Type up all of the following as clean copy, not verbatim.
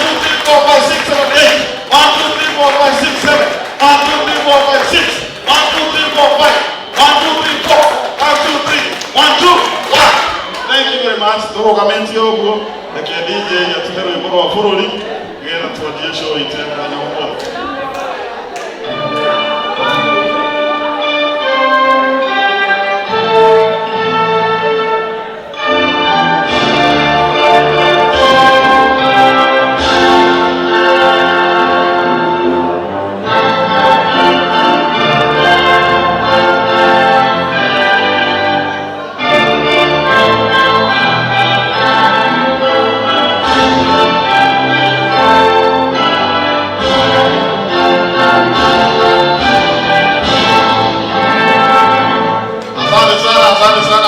2, 3, 4, 5, 6, 7, 8. 1, 2, 3, 4, 5, 6, 7. 1, 2, 3, 4, 5, 6. 1, 2, 3, 4, 5. 1, 2, 3, 4. 1, 2, 3. 1, 2, 1. Thank you very much. Turogamenti oguo. Eke DJ yatumero iboro wa bururi. Gera tuwadie show itema na umbo.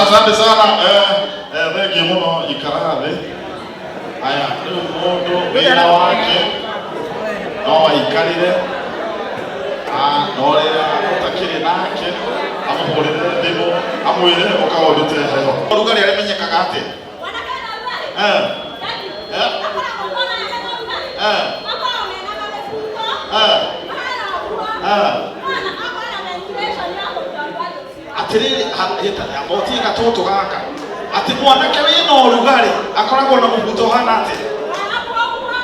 Asante sana rege muno ikarathi aya riu mundu wira wake no aikarire no rira utakiri nake amuhurire thimu amwire ukaundute heho rugari arimenyekaga ati atiriri hita aboti gatoto gaka ati mwanake wina urugari akoragwo na mubuto hana ati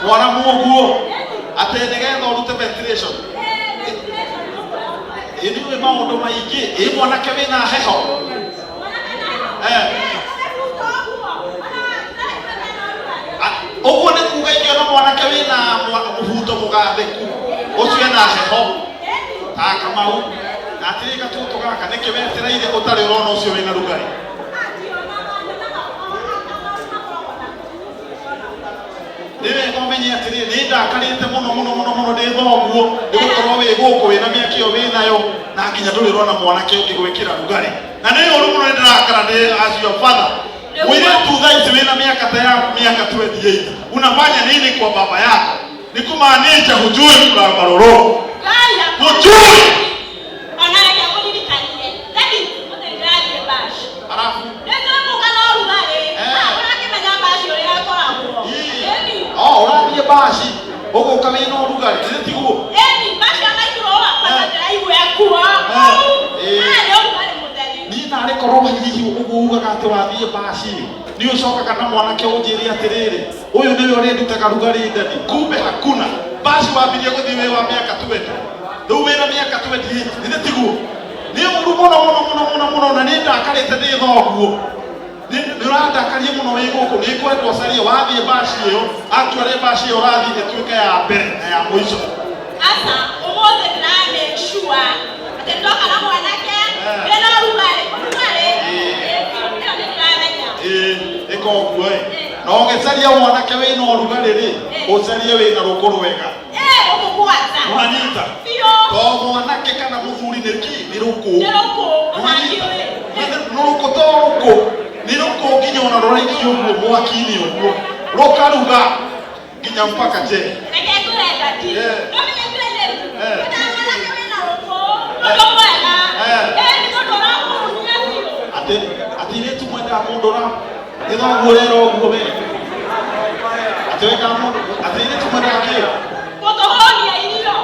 mwana muguo ati nigetha urute ventilation ni maundu maingi mwanake wina heho uguo ni kuga ingiona mwanake wina mubuto mugathiku ucio na heho ta Kamau atiri gatoto gaka niki wetereire utari urona ucio wina rugari niwe ngomenye atiri ni ndakarite muno ndi thoguo ndigukorwo wi guku wina miaki yo winayo na nginya nduri rona mwanake ukigwikira rugari na ni uru muno ndirakara ndi as your father wile tu thaiti wina miaka ta ya miaka 28 unafanya nini kwa baba yako ni kumaanisha hujui barabara hujui bashi uguka wina urugari tiguo bashi amaitoroa kwa ndaigu yakua ni nari koroma hihi uguga ati wathie bashi ni ucokaga na mwanake unjiri atiriri uyu niwe urendutaga rugari ndani kumbe hakuna bashi wambirie guthie we wa miaka 20 riu wina miaka 28 ni tiguo ni uru muno na ni ndakarite ndi thoguo niranda karie muno wiguko ni kwendwo carie wathie bashi iyo atware bashi iyo rathi ituike ya mbere na ya mwisho asa umuthi na make sure atetoka na mwanake wena rugari iko kuwe no ngecaria mwanake wina rugari ri ucarie wina rukuru wega umukwata mwanyita to mwanake kana muthuri ni ruku nuruku toruku niruko nginya ona roraikio guo mwaki-ini uguo rukaruga nginya mpaka je reke kurenda ti no ni kurenda mwanake wina ruko ndo mwega ni ndo ramunia biyo ati ni tumwenda mundura ithoguo rero uguo we ati weka mundu ati ni tumwenda kio kutohonia irio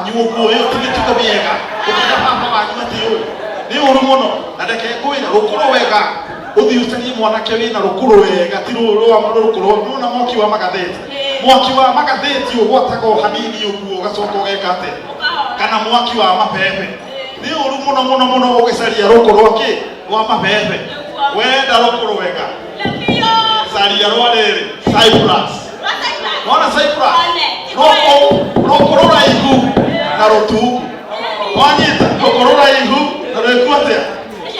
wanyu uguo yo tigituko biega ukana papa wanyu ati uyu ni uru muno na ndeke ngwira rukuru wega uthi utari mwanake wina rukuru wega ti rukuru nuna moki wa magatheti mwaki wa magatheti ugwatago hanini uguo gacoka ugeka ate kana mwaki wa mapepe ni uru muno ugicaria rukuru aki wa mapepe wenda rukuru wega caria rwariri Cyprus wana Cyprus rukuru raigu na rutungu wanyita